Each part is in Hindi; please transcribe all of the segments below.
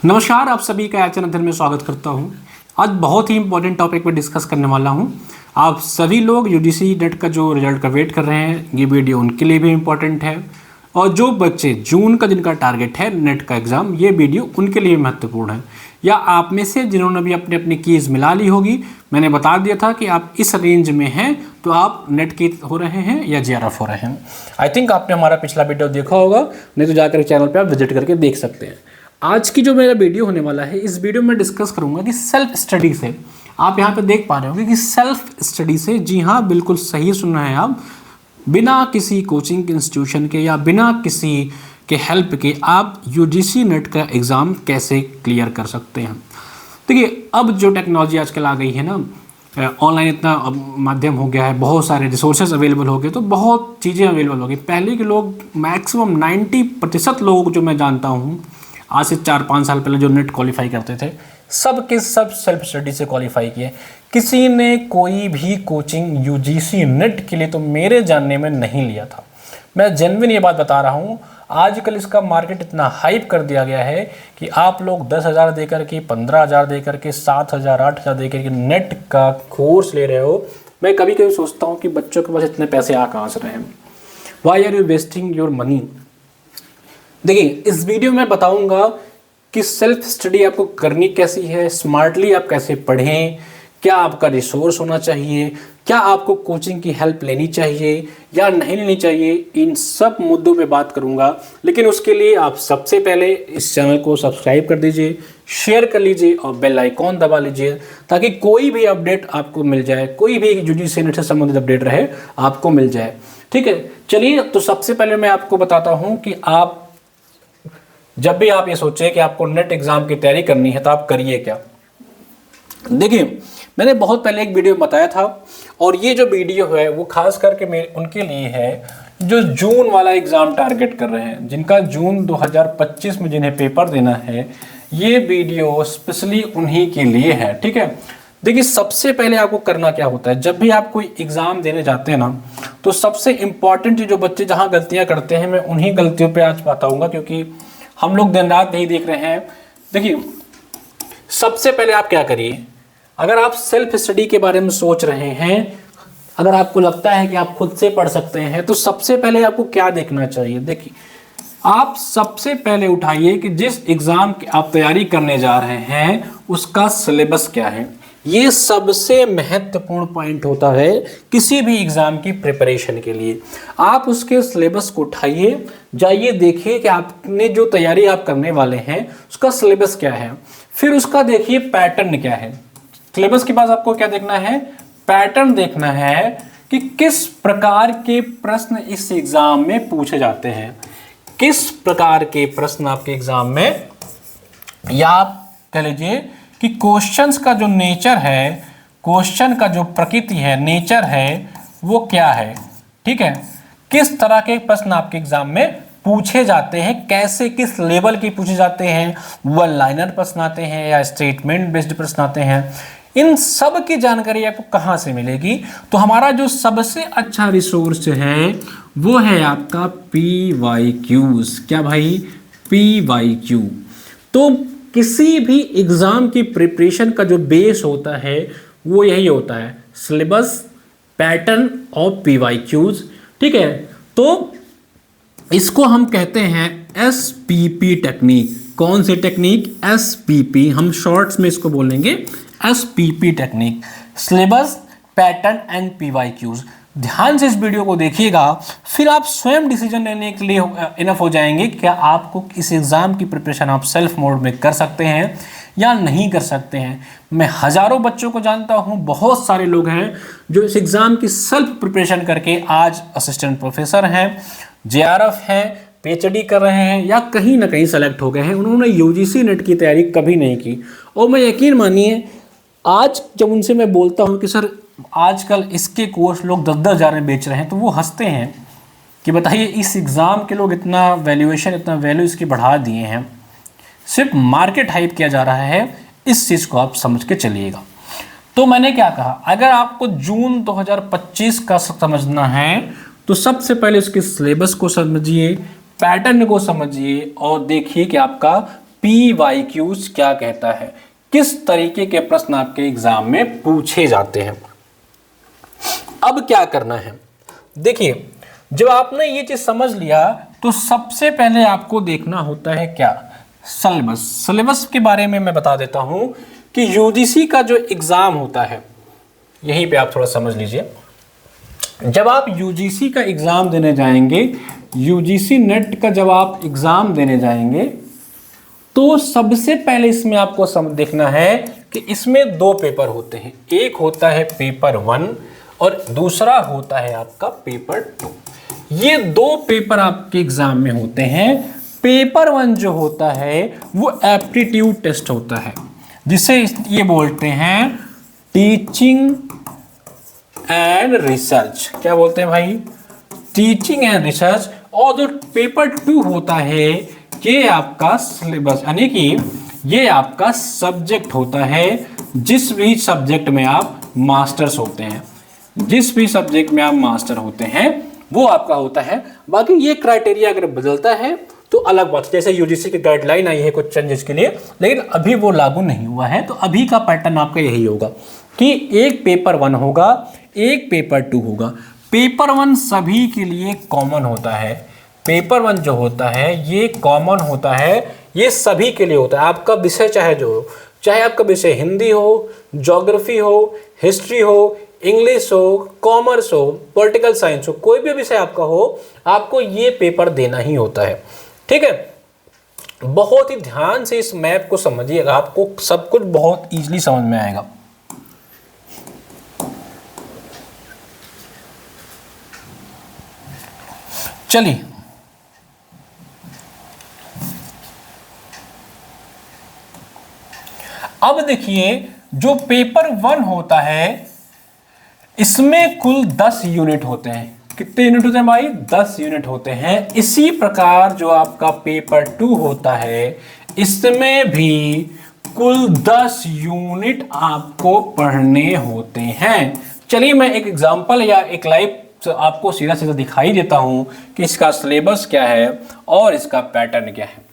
नमस्कार, आप सभी का चैनल में स्वागत करता हूं। आज बहुत ही इंपॉर्टेंट टॉपिक पर डिस्कस करने वाला हूं। आप सभी लोग यूजीसी नेट का जो रिजल्ट का वेट कर रहे हैं, ये वीडियो उनके लिए भी इम्पोर्टेंट है। और जो बच्चे जून का जिनका टारगेट है नेट का एग्ज़ाम, ये वीडियो उनके लिए महत्वपूर्ण है। या आप में से जिन्होंने भी अपनी अपनी कीज़ मिला ली होगी, मैंने बता दिया था कि आप इस रेंज में हैं तो आप नेट की हो रहे हैं या जेआरएफ हो रहे हैं। आई थिंक आपने हमारा पिछला वीडियो देखा होगा, नहीं तो जाकर चैनल पर आप विजिट करके देख सकते हैं। आज की जो मेरा वीडियो होने वाला है, इस वीडियो में डिस्कस करूंगा कि सेल्फ स्टडी से, आप यहाँ पे देख पा रहे होंगे कि सेल्फ स्टडी से, जी हाँ बिल्कुल सही सुन रहे हैं आप, बिना किसी कोचिंग इंस्टीट्यूशन के या बिना किसी के हेल्प के आप यूजीसी नेट का एग्ज़ाम कैसे क्लियर कर सकते हैं। देखिए, अब जो टेक्नोलॉजी आजकल आ गई है ना, ऑनलाइन इतना माध्यम हो गया है, बहुत सारे रिसोर्सेज अवेलेबल हो गए, तो बहुत चीज़ें अवेलेबल हो गई। पहले के लोग मैक्सिमम 90% लोग जो मैं जानता हूँ, आज से 4-5 साल पहले जो नेट क्वालिफाई करते थे, सब के सब सेल्फ स्टडी से क्वालिफाई किए। किसी ने कोई भी कोचिंग यूजीसी नेट के लिए तो मेरे जानने में नहीं लिया था। मैं जेन्युइन ये बात बता रहा हूँ। आजकल इसका मार्केट इतना हाइप कर दिया गया है कि आप लोग 10,000 देकर के, 15,000 देकर के, 7,000, 8,000 देकर के नेट का कोर्स ले रहे हो। मैं कभी कभी सोचता हूँ कि बच्चों के पास इतने पैसे आ कहाँ से रहे हैं। Why are you wasting your money. देखिए, इस वीडियो में बताऊंगा कि सेल्फ स्टडी आपको करनी कैसी है, स्मार्टली आप कैसे पढ़ें, क्या आपका रिसोर्स होना चाहिए, क्या आपको कोचिंग की हेल्प लेनी चाहिए या नहीं लेनी चाहिए, इन सब मुद्दों पे बात करूंगा। लेकिन उसके लिए आप सबसे पहले इस चैनल को सब्सक्राइब कर दीजिए, शेयर कर लीजिए और बेल आइकॉन दबा लीजिए, ताकि कोई भी अपडेट आपको मिल जाए, कोई भी यूजीसी नेट से संबंधित अपडेट रहे आपको मिल जाए। ठीक है, चलिए, तो सबसे पहले मैं आपको बताता हूँ कि आप जब भी आप ये सोचें कि आपको नेट एग्जाम की तैयारी करनी है तो आप करिए क्या। देखिए, मैंने बहुत पहले एक वीडियो बताया था, और ये जो वीडियो है वो खास करके मेरे उनके लिए है जो जून वाला एग्जाम टारगेट कर रहे हैं, जिनका जून 2025 में जिन्हें पेपर देना है। ये वीडियो स्पेशली उन्हीं के लिए है। ठीक है, देखिए, सबसे पहले आपको करना क्या होता है, जब भी आप कोई एग्जाम देने जाते हैं ना, तो सबसे इंपॉर्टेंट जो बच्चे जहाँ गलतियाँ करते हैं, मैं उन्हीं गलतियों पर आज बताऊँगा, क्योंकि हम लोग दिन रात नहीं देख रहे हैं। देखिए, सबसे पहले आप क्या करिए, अगर आप सेल्फ स्टडी के बारे में सोच रहे हैं, अगर आपको लगता है कि आप खुद से पढ़ सकते हैं, तो सबसे पहले आपको क्या देखना चाहिए। देखिए, आप सबसे पहले उठाइए कि जिस एग्जाम की आप तैयारी करने जा रहे हैं उसका सिलेबस क्या है। ये सबसे महत्वपूर्ण पॉइंट होता है किसी भी एग्जाम की प्रिपरेशन के लिए। आप उसके सिलेबस को उठाइए, जाइए देखिए कि आपने जो तैयारी आप करने वाले हैं उसका सिलेबस क्या है। फिर उसका देखिए पैटर्न क्या है। सिलेबस के बाद आपको क्या देखना है, पैटर्न देखना है कि किस प्रकार के प्रश्न इस एग्जाम में पूछे जाते हैं, किस प्रकार के प्रश्न आपके एग्जाम में, या आप कह लीजिए कि क्वेश्चंस का जो नेचर है, क्वेश्चन का जो प्रकृति है, नेचर है, वो क्या है। ठीक है, किस तरह के प्रश्न आपके एग्जाम में पूछे जाते हैं, कैसे किस लेवल के पूछे जाते हैं, वन लाइनर प्रश्न आते हैं या स्टेटमेंट बेस्ड प्रश्न आते हैं, इन सब की जानकारी आपको कहाँ से मिलेगी। तो हमारा जो सबसे अच्छा रिसोर्स है वो है आपका PYQs। क्या भाई, PYQ। तो किसी भी एग्जाम की प्रिपरेशन का जो बेस होता है वो यही होता है, सिलेबस, पैटर्न और PYQs। ठीक है, तो इसको हम कहते हैं SPP टेक्निक। कौन सी टेक्निक, SPP, हम शॉर्ट्स में इसको बोलेंगे SPP technique, syllabus, pattern and PYQs। ध्यान से इस वीडियो को देखिएगा, फिर आप स्वयं डिसीजन लेने के लिए इनफ हो जाएंगे कि क्या आपको इस एग्ज़ाम की प्रिपरेशन आप सेल्फ मोड में कर सकते हैं या नहीं कर सकते हैं। मैं हज़ारों बच्चों को जानता हूं, बहुत सारे लोग हैं जो इस एग्ज़ाम की सेल्फ प्रिपरेशन करके आज असिस्टेंट प्रोफेसर हैं, JRF हैं, PhD कर रहे हैं या कहीं ना कहीं सेलेक्ट हो गए हैं। उन्होंने यूजीसी नेट की तैयारी कभी नहीं की। और मैं यकीन मानिए, आज जब उनसे मैं बोलता हूं कि सर आजकल इसके कोर्स लोग 10-10 हज़ार में बेच रहे हैं, तो वो हंसते हैं कि बताइए, इस एग्ज़ाम के लोग इतना वैल्यूएशन, इतना वैल्यू इसकी बढ़ा दिए हैं, सिर्फ मार्केट हाइप किया जा रहा है। इस चीज़ को आप समझ के चलिएगा। तो मैंने क्या कहा, अगर आपको जून 2025 का समझना है तो सबसे पहले उसके सिलेबस को समझिए, पैटर्न को समझिए और देखिए कि आपका PYQs क्या कहता है, किस तरीके के प्रश्न आपके एग्जाम में पूछे जाते हैं। अब क्या करना है, देखिए जब आपने ये चीज समझ लिया तो सबसे पहले आपको देखना होता है क्या, सिलेबस। सिलेबस के बारे में मैं बता देता हूं कि यूजीसी का जो एग्जाम होता है, यहीं पे आप थोड़ा समझ लीजिए। जब आप यूजीसी का एग्जाम देने जाएंगे, यूजीसी नेट का जब आप एग्जाम देने जाएंगे तो सबसे पहले इसमें आपको देखना है कि इसमें दो पेपर होते हैं, एक होता है पेपर 1 और दूसरा होता है आपका पेपर 2। ये दो पेपर आपके एग्जाम में होते हैं। पेपर 1 जो होता है वो एप्टीट्यूड टेस्ट होता है, जिसे ये बोलते हैं टीचिंग एंड रिसर्च। क्या बोलते हैं भाई, टीचिंग एंड रिसर्च। और जो पेपर 2 होता है ये आपका सिलेबस, यानी कि ये आपका सब्जेक्ट होता है, जिस भी सब्जेक्ट में आप मास्टर्स होते हैं, जिस भी सब्जेक्ट में आप मास्टर होते हैं वो आपका होता है। बाकी ये क्राइटेरिया अगर बदलता है तो अलग बात, जैसे यूजीसी की गाइडलाइन आई है कुछ चेंजेस के लिए, लेकिन अभी वो लागू नहीं हुआ है। तो अभी का पैटर्न आपका यही होगा कि एक पेपर 1 होगा, एक पेपर 2 होगा। पेपर 1 सभी के लिए कॉमन होता है। पेपर 1 जो होता है ये कॉमन होता है, ये सभी के लिए होता है। आपका विषय चाहे जो हो, चाहे आपका विषय हिंदी हो, ज्योग्राफी हो, हिस्ट्री हो, इंग्लिश हो, कॉमर्स हो, पॉलिटिकल साइंस हो, कोई भी विषय आपका हो, आपको ये पेपर देना ही होता है। ठीक है, बहुत ही ध्यान से इस मैप को समझिएगा, आपको सब कुछ बहुत इजीली समझ में आएगा। चलिए अब देखिए, जो पेपर 1 होता है इसमें कुल 10 यूनिट होते हैं। कितने यूनिट होते हैं भाई, 10 यूनिट होते हैं। इसी प्रकार जो आपका पेपर 2 होता है इसमें भी कुल 10 यूनिट आपको पढ़ने होते हैं। चलिए मैं एक एग्जांपल या एक लाइव आपको सीधा सीधा दिखाई देता हूं कि इसका सिलेबस क्या है और इसका पैटर्न क्या है।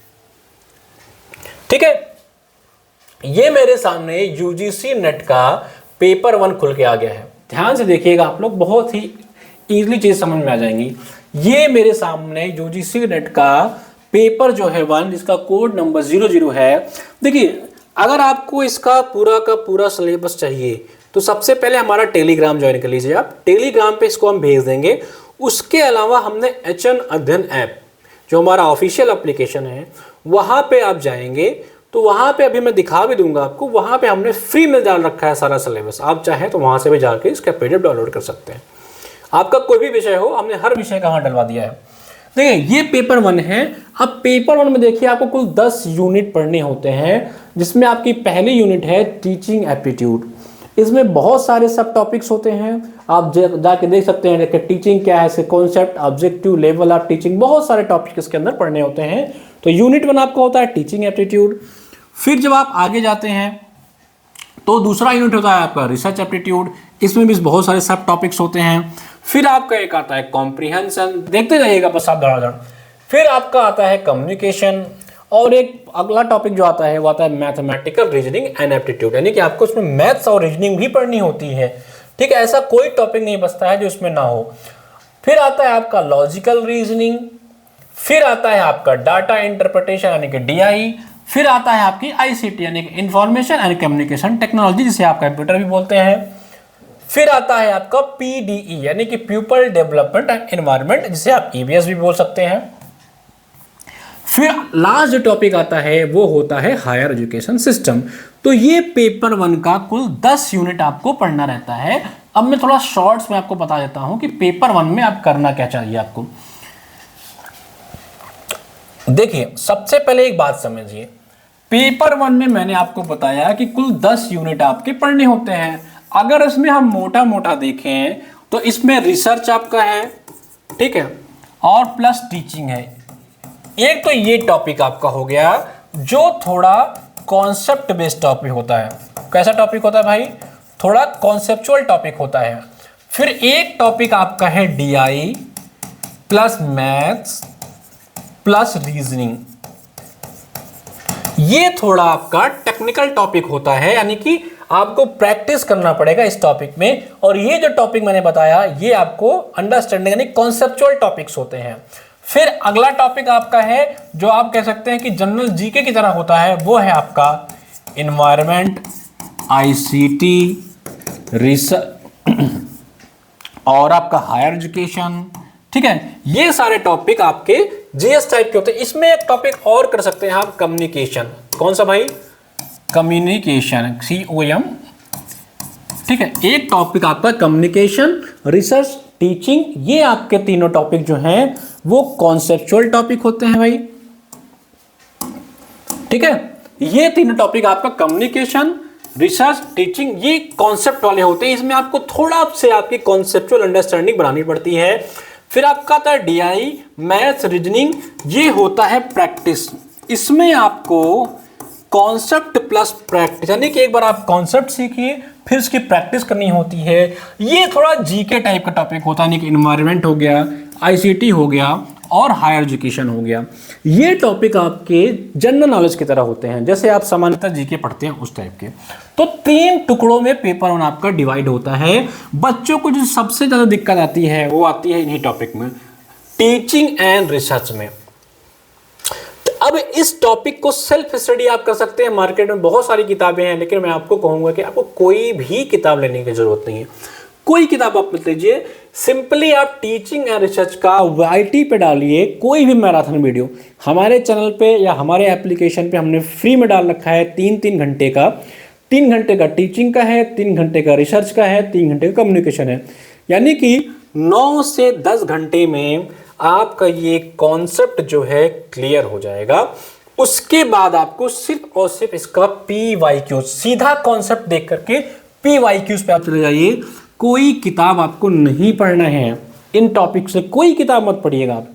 ठीक है, ये मेरे सामने यूजीसी नेट का पेपर 1 खुल के आ गया है। ध्यान से देखिएगा आप लोग, बहुत ही इजीली चीज समझ में आ जाएंगी। ये मेरे सामने यूजीसी नेट का पेपर जो है 1, जिसका कोड नंबर 00 है। देखिए, अगर आपको इसका पूरा का पूरा सिलेबस चाहिए तो सबसे पहले हमारा टेलीग्राम ज्वाइन कर लीजिए आप। टेलीग्राम पे इसको हम भेज देंगे। उसके अलावा हमने HN अध्ययन ऐप, जो हमारा ऑफिशियल एप्लीकेशन है, वहां पे आप जाएंगे तो वहां पे अभी मैं दिखा भी दूंगा आपको, वहां पे हमने फ्री में डाल रखा है सारा सिलेबस। आप चाहें तो वहां से भी जाके इसका PDF डाउनलोड कर सकते हैं। आपका कोई भी विषय हो, हमने हर विषय का वहां डलवा दिया है। देखिए, ये पेपर 1 है। अब पेपर 1 में देखिए आपको कुल 10 यूनिट पढ़ने होते हैं, जिसमें आपकी पहली यूनिट है टीचिंग एप्टीट्यूड। इसमें बहुत सारे सब टॉपिक्स होते हैं, आप जाके देख सकते हैं कि टीचिंग क्या है, इसके concept, objective, level of teaching, बहुत सारे टॉपिक्स इसके अंदर पढ़ने होते हैं। तो यूनिट 1 आपका होता है टीचिंग एप्टीट्यूड। फिर जब आप आगे जाते हैं तो दूसरा यूनिट होता है आपका रिसर्च एप्टीट्यूड। इसमें भी बहुत सारे सब टॉपिक्स होते हैं। फिर आपका एक आता है कॉम्प्रिहेंशन, देखते जाइएगा बस आप धड़ाधड़। फिर आपका आता है कम्युनिकेशन, और एक अगला टॉपिक जो आता है वो आता है मैथमेटिकल रीजनिंग एंड एप्टीट्यूड, यानी कि आपको उसमें मैथ्स और रीजनिंग भी पढ़नी होती है। ठीक है, ऐसा कोई टॉपिक नहीं बचता है जो इसमें ना हो। फिर आता है आपका लॉजिकल रीजनिंग। फिर आता है आपका डाटा इंटरप्रिटेशन यानी कि DI। फिर आता है आपकी ICT यानी कि इंफॉर्मेशन एंड कम्युनिकेशन टेक्नोलॉजी, जिसे आप कंप्यूटर भी बोलते हैं। फिर आता है आपका PDE यानी कि पीपल डेवलपमेंट एंड एनवायरनमेंट, जिसे आप EVS भी बोल सकते हैं। फिर लास्ट जो टॉपिक आता है वो होता है हायर एजुकेशन सिस्टम। तो ये पेपर 1 का कुल 10 यूनिट आपको पढ़ना रहता है। अब मैं थोड़ा शॉर्ट्स में आपको बता देता हूं कि पेपर 1 में आप करना क्या चाहिए आपको। देखिए, सबसे पहले एक बात समझिए, पेपर 1 में मैंने आपको बताया कि कुल 10 यूनिट आपके पढ़ने होते हैं। अगर इसमें हम मोटा मोटा देखें तो इसमें रिसर्च आपका है, ठीक है, और प्लस टीचिंग है। एक तो ये टॉपिक आपका हो गया जो थोड़ा कॉन्सेप्ट बेस्ड टॉपिक होता है। कैसा टॉपिक होता है भाई, थोड़ा कॉन्सेप्चुअल टॉपिक होता है। फिर एक टॉपिक आपका है DI plus maths plus reasoning. ये थोड़ा आपका टेक्निकल टॉपिक होता है, यानी कि आपको प्रैक्टिस करना पड़ेगा इस टॉपिक में। और ये जो टॉपिक मैंने बताया ये आपको अंडरस्टैंडिंग यानी कॉन्सेप्चुअल टॉपिक्स होते हैं। फिर अगला टॉपिक आपका है जो आप कह सकते हैं कि जनरल जीके की तरह होता है, वो है आपका इन्वायरमेंट, आईसीटी, रिसर्च और आपका हायर एजुकेशन। ठीक है, ये सारे टॉपिक आपके जीएस टाइप के होते हैं। इसमें एक टॉपिक और कर सकते हैं आप, कम्युनिकेशन। कौन सा भाई? Communication, COM। ठीक है, एक टॉपिक आपका कम्युनिकेशन, रिसर्च, टीचिंग, ये आपके तीनों टॉपिक जो हैं वो कॉन्सेप्चुअल टॉपिक होते हैं भाई। ठीक है, ये तीनों टॉपिक आपका कम्युनिकेशन, रिसर्च, टीचिंग, ये कॉन्सेप्ट वाले होते हैं। इसमें आपको थोड़ा से आपकी कॉन्सेप्चुअल अंडरस्टैंडिंग बनानी पड़ती है। फिर आपका आता है DI, मैथ्स, रीजनिंग, ये होता है प्रैक्टिस। इसमें आपको कॉन्सेप्ट प्लस प्रैक्टिस, यानी कि एक बार आप कॉन्सेप्ट सीखिए फिर उसकी प्रैक्टिस करनी होती है। ये थोड़ा जीके टाइप का टॉपिक होता है, यानी कि इन्वायरमेंट हो गया, ICT हो गया और हायर एजुकेशन हो गया। ये टॉपिक आपके जनरल नॉलेज की तरह होते हैं, जैसे आप सामान्यतः जीके पढ़ते हैं उस टाइप के। तो 3 टुकड़ों में पेपर 1 आपका डिवाइड होता है। बच्चों को जो सबसे ज़्यादा दिक्कत आती है वो आती है इन्हीं टॉपिक में, टीचिंग एंड रिसर्च में। अब इस टॉपिक को सेल्फ स्टडी आप कर सकते हैं। मार्केट में बहुत सारी किताबें हैं, लेकिन मैं आपको कहूंगा कि आपको कोई भी किताब लेने की जरूरत नहीं है। कोई किताब आप मत लीजिए, सिंपली आप टीचिंग एंड रिसर्च का YT पे डालिए कोई भी मैराथन वीडियो। हमारे चैनल पे या हमारे एप्लीकेशन पे हमने फ्री में डाल रखा है 3-3 घंटे का। 3 घंटे का टीचिंग का है, 3 घंटे का रिसर्च का है, 3 घंटे का कम्युनिकेशन है। यानी कि 9 से 10 घंटे में आपका ये कॉन्सेप्ट जो है क्लियर हो जाएगा। उसके बाद आपको सिर्फ और सिर्फ इसका PYQ, सीधा कॉन्सेप्ट देख करके PYQs पे आप चले जाइए। कोई किताब आपको नहीं पढ़ना है, इन टॉपिक से कोई किताब मत पढ़िएगा आप।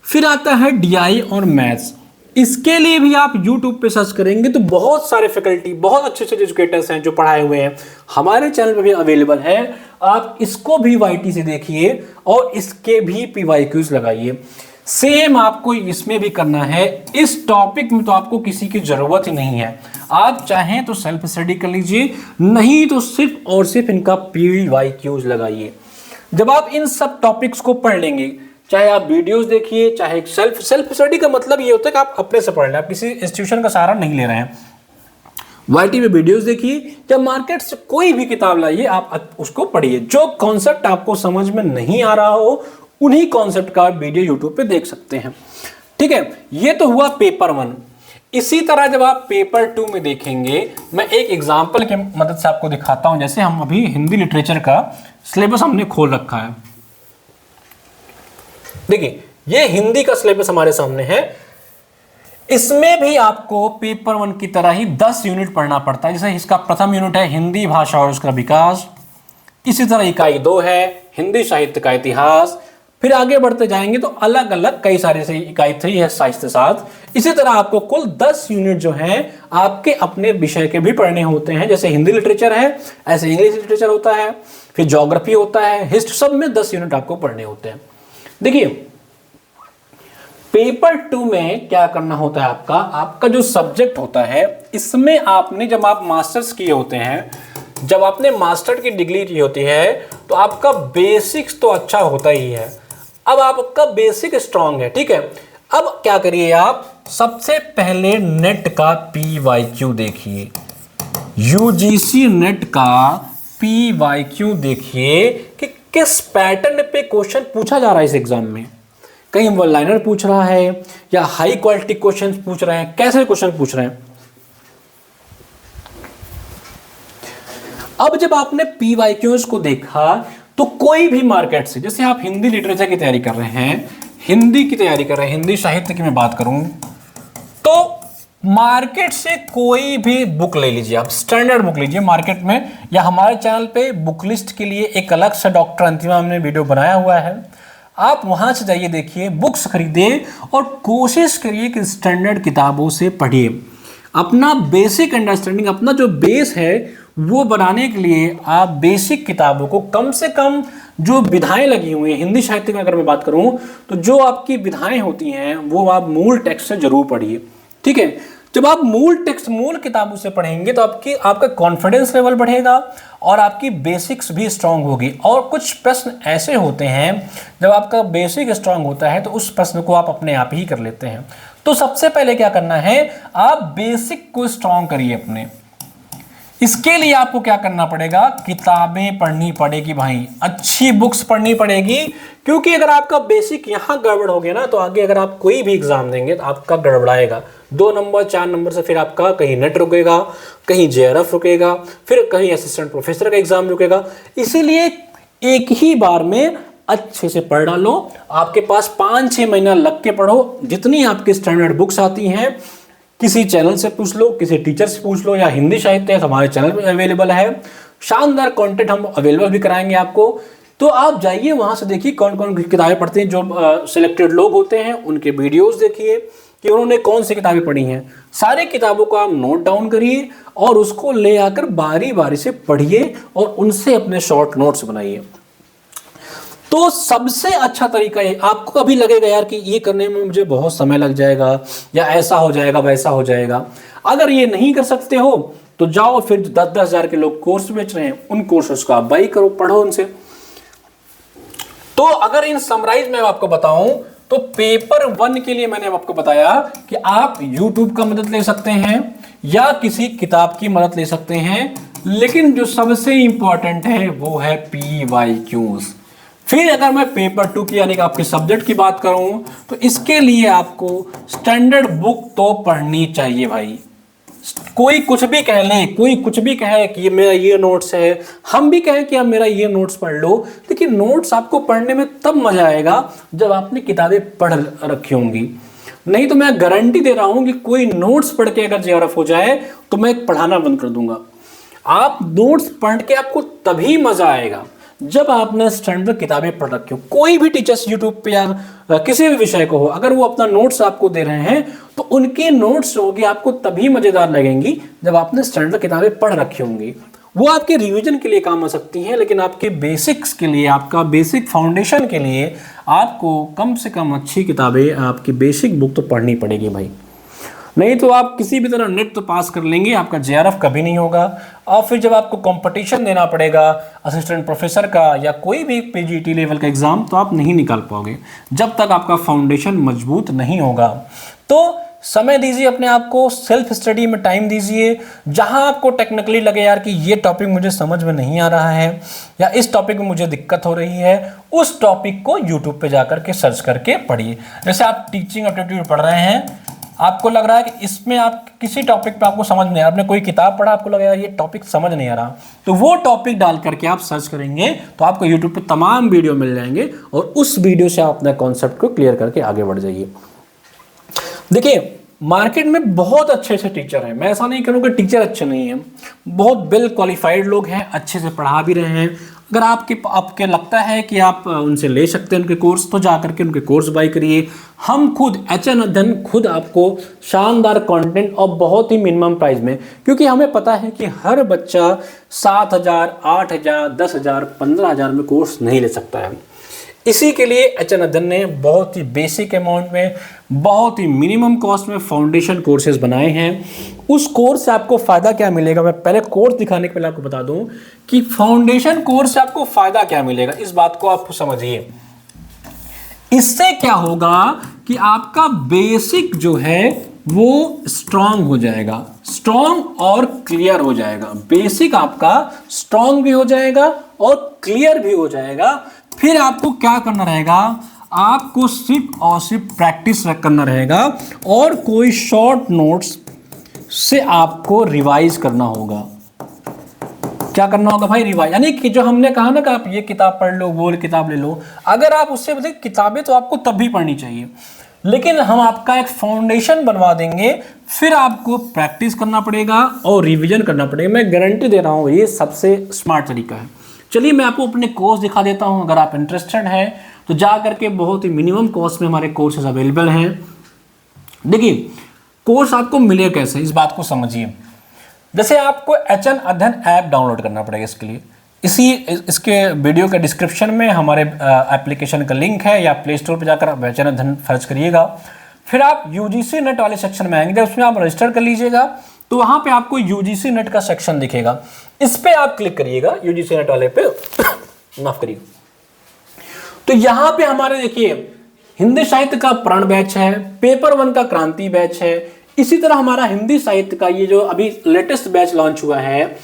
फिर आता है DI और मैथ्स। इसके लिए भी आप YouTube पे सर्च करेंगे तो बहुत सारे फैकल्टी, बहुत अच्छे अच्छे एजुकेटर्स हैं जो पढ़ाए हुए हैं, हमारे चैनल पे भी अवेलेबल है। आप इसको भी YT से देखिए और इसके भी PYQs लगाइए। सेम आपको इसमें भी करना है। इस टॉपिक में तो आपको किसी की जरूरत ही नहीं है। आप चाहें तो सेल्फ स्टडी कर लीजिए, नहीं तो सिर्फ और सिर्फ इनका PYQs लगाइए। जब आप इन सब टॉपिक्स को पढ़ लेंगे, चाहे आप वीडियोस देखिए, चाहे सेल्फ स्टडी का मतलब ये होता है कि आप अपने से पढ़ रहे हैं, आप किसी इंस्टीट्यूशन का सहारा नहीं ले रहे हैं। YT पे वीडियोस देखिए या मार्केट से कोई भी किताब लाइए, आप उसको पढ़िए। जो कॉन्सेप्ट आपको समझ में नहीं आ रहा हो उन्हीं कॉन्सेप्ट का वीडियो यूट्यूब पे देख सकते हैं। ठीक है, ये तो हुआ पेपर 1। इसी तरह जब आप पेपर 2 में देखेंगे, मैं एक एग्जाम्पल की मदद से आपको दिखाता हूं। जैसे हम अभी हिंदी लिटरेचर का सिलेबस हमने खोल रखा है। देखिए, ये हिंदी का सिलेबस हमारे सामने है। इसमें भी आपको पेपर 1 की तरह ही 10 यूनिट पढ़ना पड़ता है। जैसे इसका प्रथम यूनिट है हिंदी भाषा और उसका विकास। इसी तरह इकाई 2 है हिंदी साहित्य का इतिहास। फिर आगे बढ़ते जाएंगे तो अलग अलग कई सारे से इकाई 3 है साहित्य शास्त्र। इसी तरह आपको कुल 10 यूनिट जो हैं आपके अपने विषय के भी पढ़ने होते हैं। जैसे हिंदी लिटरेचर है, ऐसे इंग्लिश लिटरेचर होता है, फिर ज्योग्राफी होता है, हिस्ट्री, सब में 10 यूनिट आपको पढ़ने होते हैं। देखिए, पेपर 2 में क्या करना होता है, आपका जो सब्जेक्ट होता है, इसमें आपने जब आप मास्टर्स किए होते हैं, जब आपने मास्टर की डिग्री की होती है, तो आपका बेसिक्स तो अच्छा होता ही है। अब आपका बेसिक स्ट्रांग है, ठीक है। अब क्या करिए, आप सबसे पहले नेट का PYQ देखिए, UGC नेट का PYQ देखिए कि किस पैटर्न पे क्वेश्चन पूछा जा रहा है इस एग्जाम में। कहीं वन लाइनर पूछ रहा है या हाई क्वालिटी क्वेश्चन पूछ रहे हैं, कैसे क्वेश्चन पूछ रहे हैं। अब जब आपने PYQs को देखा तो कोई भी मार्केट से, जैसे आप हिंदी लिटरेचर की तैयारी कर रहे हैं, हिंदी साहित्य की मैं बात करूं, तो मार्केट से कोई भी बुक ले लीजिए, आप स्टैंडर्ड बुक लीजिए मार्केट में, या हमारे चैनल पे बुक लिस्ट के लिए एक अलग से डॉक्टर अंतिमा हमने वीडियो बनाया हुआ है, आप वहां से जाइए, देखिए, बुक्स खरीदिए और कोशिश करिए कि स्टैंडर्ड किताबों से पढ़िए। अपना बेसिक अंडरस्टैंडिंग, अपना जो बेस है वो बनाने के लिए आप बेसिक किताबों को, कम से कम जो विधाएं लगी हुई हैं, हिंदी साहित्य में अगर मैं बात करूं तो जो आपकी विधाएं होती हैं वो आप मूल टेक्स्ट से जरूर पढ़िए, ठीक है। जब आप मूल टेक्स्ट मूल किताबों से पढ़ेंगे तो आपका कॉन्फिडेंस लेवल बढ़ेगा और आपकी बेसिक्स भी स्ट्रांग होगी। और कुछ प्रश्न ऐसे होते हैं जब आपका बेसिक स्ट्रांग होता है तो उस प्रश्न को आप अपने आप ही कर लेते हैं। तो सबसे पहले क्या करना है, आप बेसिक को स्ट्रांग करिए अपने। इसके लिए आपको क्या करना पड़ेगा, किताबें पढ़नी पड़ेगी भाई, अच्छी बुक्स पढ़नी पड़ेगी। क्योंकि अगर आपका बेसिक यहां गड़बड़ हो गया ना तो आगे अगर आप कोई भी एग्जाम देंगे तो आपका गड़बड़ाएगा। 2 नंबर 4 नंबर से फिर आपका कहीं नेट रुकेगा, कहीं जेआरएफ रुकेगा, फिर कहीं असिस्टेंट प्रोफेसर का एग्जाम रुकेगा। इसीलिए एक ही बार में अच्छे से पढ़ डालो। आपके पास 5-6 महीना लग के पढ़ो। जितनी आपकी स्टैंडर्ड बुक्स आती हैं किसी चैनल से पूछ लो, किसी टीचर से पूछ लो, या हिंदी साहित्य हमारे चैनल पे अवेलेबल है। शानदार कंटेंट हम अवेलेबल भी कराएंगे आपको। तो आप जाइए वहां से देखिए कौन कौन किताबें पढ़ते हैं। जो सिलेक्टेड लोग होते हैं उनके वीडियोस देखिए कि उन्होंने कौन सी किताबें पढ़ी हैं। सारी किताबों को आप नोट डाउन करिए और उसको ले आकर बारी बारी से पढ़िए और उनसे अपने शॉर्ट नोट्स बनाइए। तो सबसे अच्छा तरीका है, आपको कभी लगेगा यार कि ये करने में मुझे बहुत समय लग जाएगा या ऐसा हो जाएगा वैसा हो जाएगा। अगर ये नहीं कर सकते हो तो जाओ फिर 10-10 हजार के लोग कोर्स बेच रहे हैं, उन कोर्सेस को आप बाई करो, पढ़ो उनसे। तो अगर इन समराइज में आपको बताऊं तो पेपर 1 के लिए मैंने आपको बताया कि आप YouTube का मदद ले सकते हैं या किसी किताब की मदद ले सकते हैं, लेकिन जो सबसे इंपॉर्टेंट है वो है PYQs। फिर अगर मैं पेपर 2 की यानी कि आपके सब्जेक्ट की बात करूं तो इसके लिए आपको स्टैंडर्ड बुक तो पढ़नी चाहिए भाई। कोई कुछ भी कह ले, कोई कुछ भी कहे कि ये मेरा ये नोट्स है, हम भी कहें कि आप मेरा ये नोट्स पढ़ लो, लेकिन नोट्स आपको पढ़ने में तब मजा आएगा जब आपने किताबें पढ़ रखी होंगी। नहीं तो मैं गारंटी दे रहा हूं कि कोई नोट्स पढ़ के अगर जेआरएफ हो जाए तो मैं पढ़ाना बंद कर दूंगा। आप नोट्स पढ़ के आपको तभी मजा आएगा जब आपने स्टैंडर्ड किताबें पढ़ रखी हो। कोई भी टीचर्स यूट्यूब पे या किसी भी विषय को हो, अगर वो अपना नोट्स आपको दे रहे हैं तो उनके नोट्स होगी आपको तभी मजेदार लगेंगी जब आपने स्टैंडर्ड किताबें पढ़ रखी होंगी। वो आपके रिवीजन के लिए काम आ सकती हैं, लेकिन आपके बेसिक्स के लिए, आपका बेसिक फाउंडेशन के लिए आपको कम से कम अच्छी किताबें, आपकी बेसिक बुक तो पढ़नी पड़ेगी भाई। नहीं तो आप किसी भी तरह नेट तो पास कर लेंगे, आपका जेआरएफ कभी नहीं होगा। और फिर जब आपको कंपटीशन देना पड़ेगा असिस्टेंट प्रोफेसर का या कोई भी पीजीटी लेवल का एग्जाम, तो आप नहीं निकाल पाओगे जब तक आपका फाउंडेशन मजबूत नहीं होगा। तो समय दीजिए अपने आप को, सेल्फ स्टडी में टाइम दीजिए। जहां आपको टेक्निकली लगे यार कि ये टॉपिक मुझे समझ में नहीं आ रहा है या इस टॉपिक में मुझे दिक्कत हो रही है, उस टॉपिक को यूट्यूब पे जाकर के सर्च करके पढ़िए। जैसे आप टीचिंग एप्टीट्यूड पढ़ रहे हैं, आपको लग रहा है कि इसमें आप किसी टॉपिक पे आपको समझ नहीं आ रहा, आपने कोई किताब पढ़ा, आपको लगा ये टॉपिक समझ नहीं आ रहा, तो वो टॉपिक डाल करके आप सर्च करेंगे तो आपको यूट्यूब पे तमाम वीडियो मिल जाएंगे और उस वीडियो से आप अपने कॉन्सेप्ट को क्लियर करके आगे बढ़ जाइए। देखिए मार्केट में बहुत अच्छे अच्छे टीचर हैं, मैं ऐसा नहीं करूँगा कि टीचर अच्छे नहीं हैं, बहुत वेल क्वालिफाइड लोग हैं, अच्छे से पढ़ा भी रहे हैं। अगर आपके लगता है कि आप उनसे ले सकते हैं उनके कोर्स, तो जा करके उनके कोर्स बाय करिए। हम खुद HN अध्ययन खुद आपको शानदार कंटेंट और बहुत ही मिनिमम प्राइस में, क्योंकि हमें पता है कि हर बच्चा 7,000, 8,000, 10,000, 15,000 में कोर्स नहीं ले सकता है। इसी के लिए HN अध्ययन ने बहुत ही बेसिक अमाउंट में, बहुत ही मिनिमम कॉस्ट में फाउंडेशन कोर्सेज बनाए हैं। उस कोर्स से आपको फ़ायदा क्या मिलेगा, मैं पहले कोर्स दिखाने के पहले आपको बता दूं कि फाउंडेशन कोर्स से आपको फ़ायदा क्या मिलेगा, इस बात को आप समझिए। इससे क्या होगा कि आपका बेसिक जो है वो स्ट्रांग हो जाएगा, स्ट्रांग और क्लियर हो जाएगा। बेसिक आपका स्ट्रांग भी हो जाएगा और क्लियर भी हो जाएगा। फिर आपको क्या करना रहेगा, आपको सिर्फ और सिर्फ प्रैक्टिस करना रहेगा और कोई शॉर्ट नोट्स से आपको रिवाइज करना होगा। क्या करना होगा भाई, रिवाइज, यानी कि जो हमने कहा ना कि आप ये किताब पढ़ लो, वो किताब ले लो, अगर आप उससे बदले किताबें तो आपको तब भी पढ़नी चाहिए, लेकिन हम आपका एक फाउंडेशन बनवा देंगे। फिर आपको प्रैक्टिस करना पड़ेगा और रिवीजन करना पड़ेगा। मैं गारंटी दे रहा हूँ ये सबसे स्मार्ट तरीका है। चलिए मैं आपको अपने कोर्स दिखा देता हूँ, अगर आप इंटरेस्टेड हैं तो जा करके बहुत ही मिनिमम कॉस्ट में हमारे कोर्सेज अवेलेबल हैं। देखिए कोर्स आपको मिले कैसे, इस बात को समझिए। जैसे आपको HN अध्ययन ऐप डाउनलोड करना पड़ेगा। इसके लिए इसके वीडियो के डिस्क्रिप्शन में हमारे एप्लीकेशन का लिंक है, या प्ले स्टोर पर जाकर आप HN अध्ययन सर्च करिएगा। फिर आप यूजीसी नेट वाले सेक्शन में आएंगे, उसमें आप रजिस्टर कर लीजिएगा तो वहां पे आपको यूजीसी नेट का सेक्शन दिखेगा, इस पे आप क्लिक करिएगा, यूजीसी नेट वाले पे माफ करिए। तो यहां पे हमारे देखिए हिंदी साहित्य का प्राण बैच है, पेपर 1 का क्रांति बैच है, इसी तरह हमारा हिंदी साहित्य का ये जो अभी लेटेस्ट बैच लॉन्च हुआ है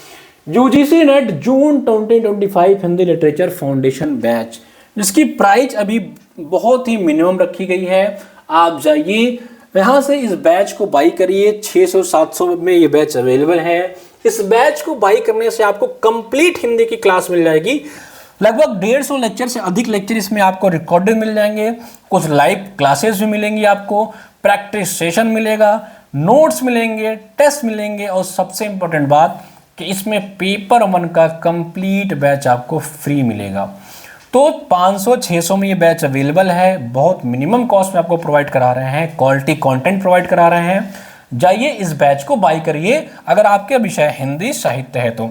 यूजीसी नेट जून 2025 हिंदी लिटरेचर फाउंडेशन बैच, जिसकी प्राइस अभी बहुत ही मिनिमम रखी गई है। आप जाइए यहां से इस बैच को बाई करिए, 600-700 में ये बैच अवेलेबल है। इस बैच को बाई करने से आपको कंप्लीट हिंदी की क्लास मिल जाएगी, लगभग 150 लेक्चर से अधिक लेक्चर इसमें आपको रिकॉर्डेड मिल जाएंगे, कुछ लाइव क्लासेस भी मिलेंगी, आपको प्रैक्टिस सेशन मिलेगा, नोट्स मिलेंगे, टेस्ट मिलेंगे और सबसे इंपॉर्टेंट बात कि इसमें पेपर 1 का कंप्लीट बैच आपको फ्री मिलेगा। तो 500-600 में ये बैच अवेलेबल है, बहुत मिनिमम कॉस्ट में आपको प्रोवाइड करा रहे हैं, क्वालिटी कंटेंट प्रोवाइड करा रहे हैं। जाइए इस बैच को बाई करिए अगर आपके विषय हिंदी साहित्य है तो।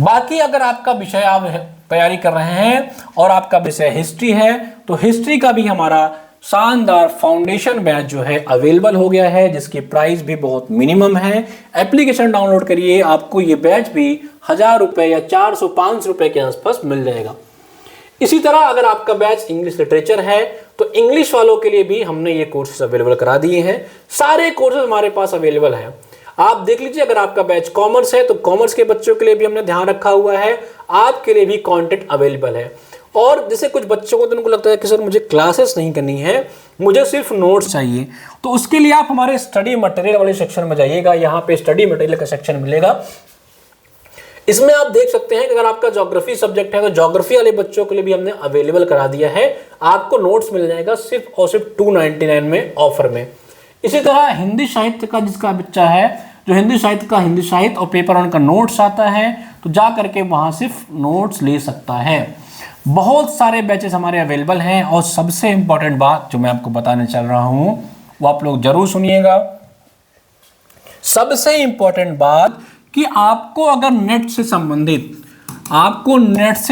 बाकी अगर आपका विषय आप तैयारी कर रहे हैं और आपका विषय हिस्ट्री है तो हिस्ट्री का भी हमारा शानदार फाउंडेशन बैच जो है अवेलेबल हो गया है, जिसकी प्राइस भी बहुत मिनिमम है। एप्लीकेशन डाउनलोड करिए, आपको ये बैच भी 1000 रुपये या 400-500 रुपये के आसपास मिल जाएगा। इसी तरह अगर आपका बैच इंग्लिश लिटरेचर है तो इंग्लिश वालों के लिए भी हमने ये कोर्सेज अवेलेबल करा दिए हैं, सारे कोर्सेज हमारे पास अवेलेबल है। आप देख लीजिए, अगर आपका बैच कॉमर्स है तो कॉमर्स के बच्चों के लिए भी हमने ध्यान रखा हुआ है, आपके लिए भी कंटेंट अवेलेबल है। और जैसे कुछ बच्चों को तो उनको लगता है कि सर मुझे क्लासेस नहीं करनी है, मुझे सिर्फ नोट्स चाहिए, तो उसके लिए आप हमारे स्टडी मटेरियल वाले सेक्शन में जाइएगा, यहाँ पे स्टडी मटेरियल का सेक्शन मिलेगा। इसमें आप देख सकते हैं कि अगर आपका ज्योग्राफी सब्जेक्ट है तो ज्योग्राफी वाले बच्चों के लिए भी हमने अवेलेबल करा दिया है, आपको नोट्स मिल जाएगा सिर्फ और सिर्फ 299 में ऑफर में। इसी तरह हिंदी साहित्य का जिसका बच्चा है, जो हिंदी साहित्य का हिंदी साहित्य और पेपर 1 का नोट्स आता है तो जा करके वहां सिर्फ नोट्स ले सकता है। बहुत सारे बैचेस हमारे अवेलेबल हैं और सबसे इंपॉर्टेंट बात जो मैं आपको बताने चल रहा हूं वो आप लोग जरूर सुनिएगा। सबसे इंपॉर्टेंट बात कि आपको अगर नेट से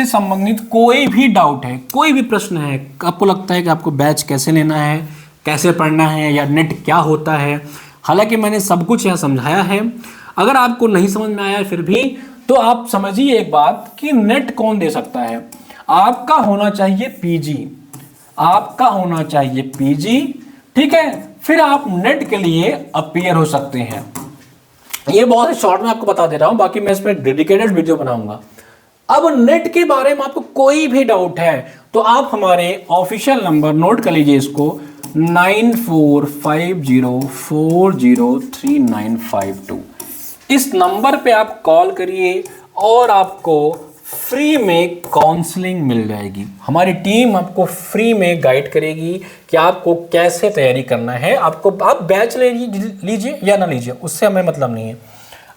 संबंधित कोई भी डाउट है, कोई भी प्रश्न है, आपको लगता है कि आपको बैच कैसे लेना है, कैसे पढ़ना है या नेट क्या होता है, हालांकि मैंने सब कुछ यहाँ समझाया है। अगर आपको नहीं समझ में आया फिर भी तो आप समझिए एक बात कि नेट कौन दे सकता है, आपका होना चाहिए पीजी, ठीक है, फिर आप नेट के लिए अपीयर हो सकते हैं। ये बहुत ही शॉर्ट में आपको बता दे रहा हूं, बाकी मैं इसमें डेडिकेटेड वीडियो बनाऊंगा। अब नेट के बारे में आपको कोई भी डाउट है तो आप हमारे ऑफिशियल नंबर नोट कर लीजिए इसको, 9450403952। इस नंबर पे आप कॉल करिए और आपको फ्री में काउंसलिंग मिल जाएगी। हमारी टीम आपको फ्री में गाइड करेगी कि आपको कैसे तैयारी करना है। आप बैच ले लीजिए या ना लीजिए, उससे हमें मतलब नहीं है,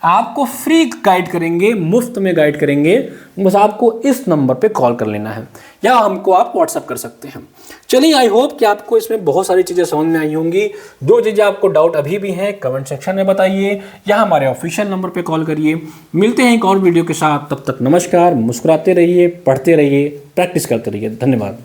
आपको फ्री गाइड करेंगे, मुफ्त में गाइड करेंगे। बस आपको इस नंबर पे कॉल कर लेना है या हमको आप व्हाट्सअप कर सकते हैं। चलिए, आई होप कि आपको इसमें बहुत सारी चीज़ें समझ में आई होंगी। जो चीज़ें आपको डाउट अभी भी हैं कमेंट सेक्शन में बताइए या हमारे ऑफिशियल नंबर पे कॉल करिए। मिलते हैं एक और वीडियो के साथ, तब तक नमस्कार। मुस्कुराते रहिए, पढ़ते रहिए, प्रैक्टिस करते रहिए। धन्यवाद।